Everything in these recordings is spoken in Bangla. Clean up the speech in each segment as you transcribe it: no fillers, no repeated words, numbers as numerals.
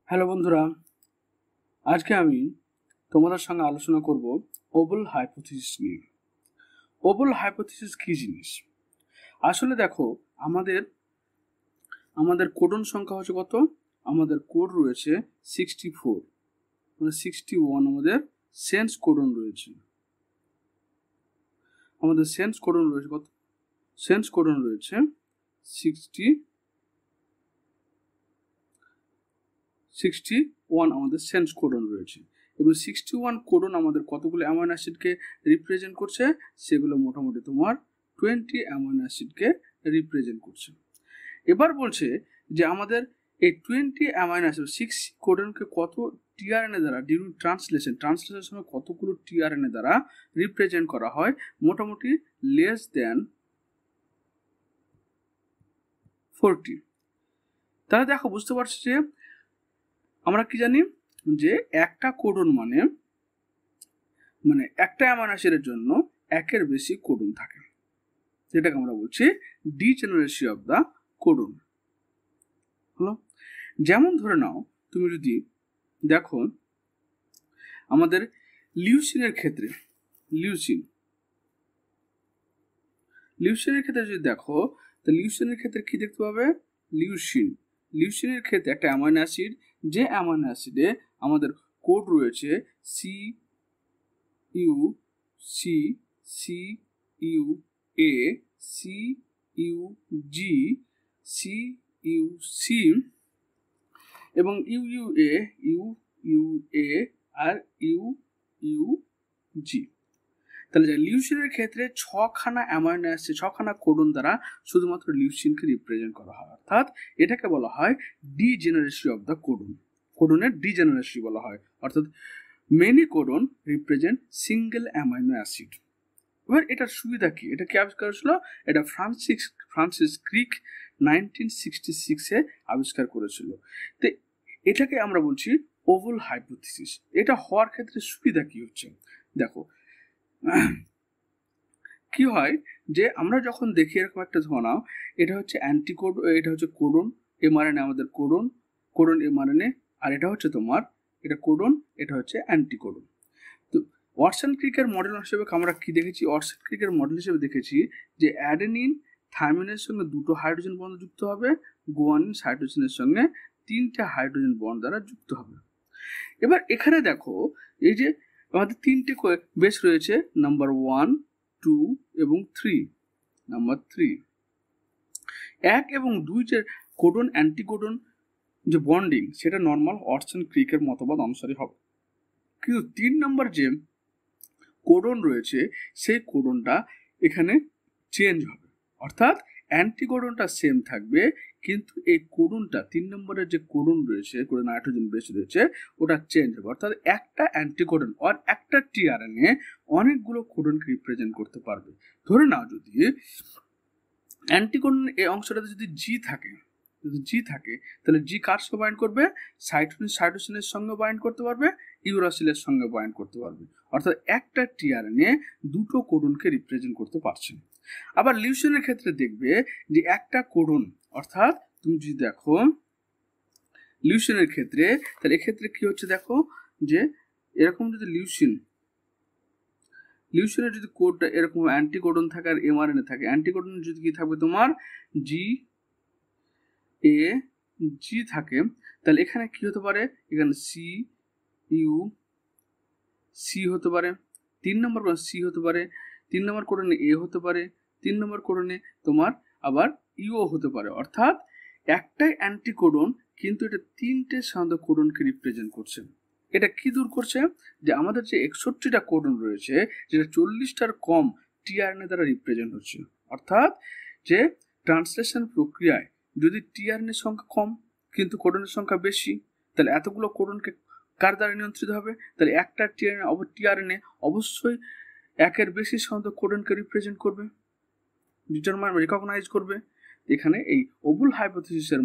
হ্যালো বন্ধুরা, আজকে আমি তোমাদের সঙ্গে আলোচনা করব ওভাল হাইপোথিসিস নিয়ে। ওভাল হাইপোথিসিস কি জিনিস? আসলে দেখো, আমাদের কোডন সংখ্যা হচ্ছে কত? আমাদের কোড রয়েছে 64, মানে 61 আমাদের সেন্স কোডন রয়েছে। আমাদের সেন্স কোডন রয়েছে কত? সেন্স কোডন রয়েছে 61 আমাদের সেন্স কোডন রয়েছে। এবং 61 কোডন আমাদের কতগুলো অ্যামাইনো অ্যাসিডকে রিপ্রেজেন্ট করছে? সেগুলো মোটামুটি তোমার 20 অ্যামাইনো অ্যাসিডকে রিপ্রেজেন্ট করছে। এবার বলছে যে আমাদের এই 20 অ্যামাইনো অ্যাসিড 6 কোডনকে কত টিআরএনএ দ্বারা ডিউরিং ট্রান্সলেশনের সময় কতগুলো টিআরএনএ দ্বারা রিপ্রেজেন্ট করা হয়? মোটামুটি লেস দেন 40। তাহলে দেখো, বুঝতে পারছি যে আমরা কি জানি যে একটা কোডন মানে একটা অ্যামাইনো অ্যাসিডের জন্য একের বেশি কোডন থাকে, যেটাকে আমরা বলছি ডিজেনারেসি অফ দা কোডন। হলো, যেমন ধরে নাও, তুমি যদি দেখো আমাদের লিউসিনের ক্ষেত্রে লিউসিনের ক্ষেত্রে যদি দেখো, তো লিউসিনের ক্ষেত্রে কি দেখতে পাবে? লিউসিনের ক্ষেত্রে একটা অ্যামাইনো অ্যাসিড, যে অ্যামাইনো অ্যাসিডে আমাদের কোড রয়েছে C U C C U A C U G C U C এবং U U A U U A আর ইউ ইউ জি। তাহলে লিউসিনের ক্ষেত্রে ছখানা অ্যামাইনো অ্যাসিড, ছখানা কোডন দ্বারা শুধুমাত্র লিউসিনকে রিপ্রেজেন্ট করা হয়, অর্থাৎ এটাকে বলা হয় ডিজেনারেসি অফ দ্য কোডন। কোডনের ডিজেনারেসি বলা হয়, অর্থাৎ many codon represent single amino acid. এবার এটার সুবিধা কি? এটা কি আবিষ্কার হয়েছিল? এটা ফ্রান্সিস ক্রিক 1966-এ আবিষ্কার করেছিল। তো এটাকে আমরা বলছি ওভাল হাইপোথিসিস। এটা হওয়ার ক্ষেত্রে সুবিধা কি হচ্ছে? দেখো, কি হয় যে আমরা যখন দেখি এরকম একটা ধরনা, এটা হচ্ছে অ্যান্টিকোড, এটা হচ্ছে কোডন এমআরএনএ, আমাদের কোডন এমআরএনএ, আর এটা হচ্ছে তোমার এটা কোডন, এটা হচ্ছে অ্যান্টিকোডন। তো ওয়াটসন ক্রিকের মডেল হিসেবে আমরা কি দেখেছি? ওয়াটসন ক্রিকের মডেল হিসেবে দেখেছি যে অ্যাডেনিন থাইমিনের সঙ্গে 2টো হাইড্রোজেন বন্ধ যুক্ত হবে, গুয়ানিন সাইটোসিনের সঙ্গে 3টে হাইড্রোজেন বন্ড দ্বারা যুক্ত হবে। এবার এখানে দেখো, এই যে আমাদের 3টে বেস রয়েছে, নাম্বার 1, 2 এবং 3। নাম্বার 3, 1 এবং 2 যে কোডন অ্যান্টিকোডন যে বন্ডিং, সেটা নর্মাল ওয়াটসন ক্রিকের মতবাদ অনুসারে হবে। কিন্তু 3 নম্বর যে কোডন রয়েছে, সেই কোডনটা এখানে চেঞ্জ হবে, অর্থাৎ অ্যান্টিকোডনটা সেম থাকবে, কিন্তু এই কোডনটা 3 নম্বরের যে কোডন রয়েছে, কোডন নাইট্রোজেন বেস রয়েছে, ওটা চেঞ্জ হবে। অর্থাৎ একটা অ্যান্টিকোডন আর একটা টিআরএনএ অনেকগুলো কোডনকে রিপ্রেজেন্ট করতে পারবে। ধরে নাও, যদি অ্যান্টিকোডন এই অংশটাতে যদি জি থাকে, তাহলে জি কার সঙ্গে বাইন্ড করবে? সাইটোসিনের সঙ্গে বাইন্ড করতে পারবে, ইউরাসিলের সঙ্গে বাইন্ড করতে পারবে। অর্থাৎ একটা টিআরএনএ 2টো কোডনকে রিপ্রেজেন্ট করতে পারছে। আবার লিউসিনের ক্ষেত্রে দেখবে যে একটা কোডন, অর্থাৎ তুমি যদি দেখো লিউসিনের ক্ষেত্রে, তাহলে এক্ষেত্রে কি হচ্ছে? দেখো যে এরকম যদি লিউসিনের যদি কোডটা এরকম অ্যান্টিকোডন থাকে আর এমআরএনএ থাকে, অ্যান্টিকোডন যদি কি থাকবে তোমার জি এ জি থাকে, তাহলে এখানে কি হতে পারে? এখানে সি ইউ সি হতে পারে, 3 নম্বর সি হতে পারে, 3 নম্বর কোডনে এ হতে পারে, 3 নম্বর কোডনে তোমার আবার ইউ হতে পারে। অর্থাৎ একটাই অ্যান্টিকোডন, কিন্তু এটা 3টে সাধারণত কোডনকে রিপ্রেজেন্ট করছে। এটা কি দূর করছে? যে আমাদের যে 61টা কোডন রয়েছে, যেটা 40টার কম টিআরএনএ দ্বারা রিপ্রেজেন্ট হচ্ছে। অর্থাৎ যে ট্রান্সলেশন প্রক্রিয়ায় যদি টিআরএনএ সংখ্যা কম কিন্তু কোডনের সংখ্যা বেশি, তাহলে এতগুলো কোডনকে কার দ্বারা নিয়ন্ত্রিত হবে? তাহলে একটা টিআরএনএ অবশ্যই একের বেশি সাধারণত কোডনকে রিপ্রেজেন্ট করবে, রিকগনাইজ করবে। এখানে এই ওভাল হাইপোথিসিসের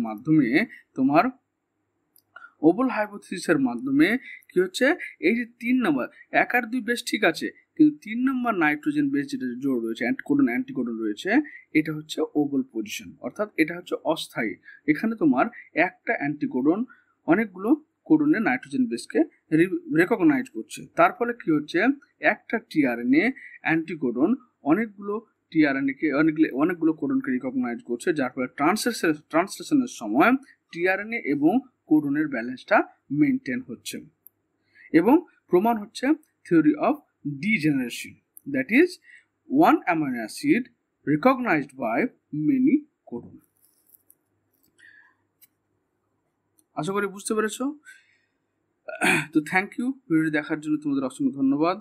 মাধ্যমে কি হচ্ছে? এই যে 3 নম্বর, 1 আর 2 বেশ ঠিক আছে, কিন্তু 3 নম্বর নাইট্রোজেন বেস যেটা জোড় রয়েছে, অ্যান্টিকোডন রয়েছে, এটা হচ্ছে ওভাল পজিশন, অর্থাৎ এটা হচ্ছে অস্থায়ী। এখানে তোমার একটা অ্যান্টিকোডন অনেকগুলো কোডনের নাইট্রোজেন বেসকে রেকগনাইজ করছে। তার ফলে কি হচ্ছে, একটা টিআরএনএ অ্যান্টিকোডন অনেকগুলো টিআরএনএকে অনেকগুলো কোডনকে রিকগনাইজ করছে, যার ফলে ট্রান্সলেশনের সময় টিআরএনএ এবং কোডনের ব্যালেন্সটা মেনটেন হচ্ছে। এবং প্রমাণ হচ্ছে theory of degeneration, that is one amino acid recognized by many codon. আশা করি বুঝতে পেরেছো। তো থ্যাংক ইউ, ভিডিওটি দেখার জন্য তোমাদের অসংখ্য ধন্যবাদ।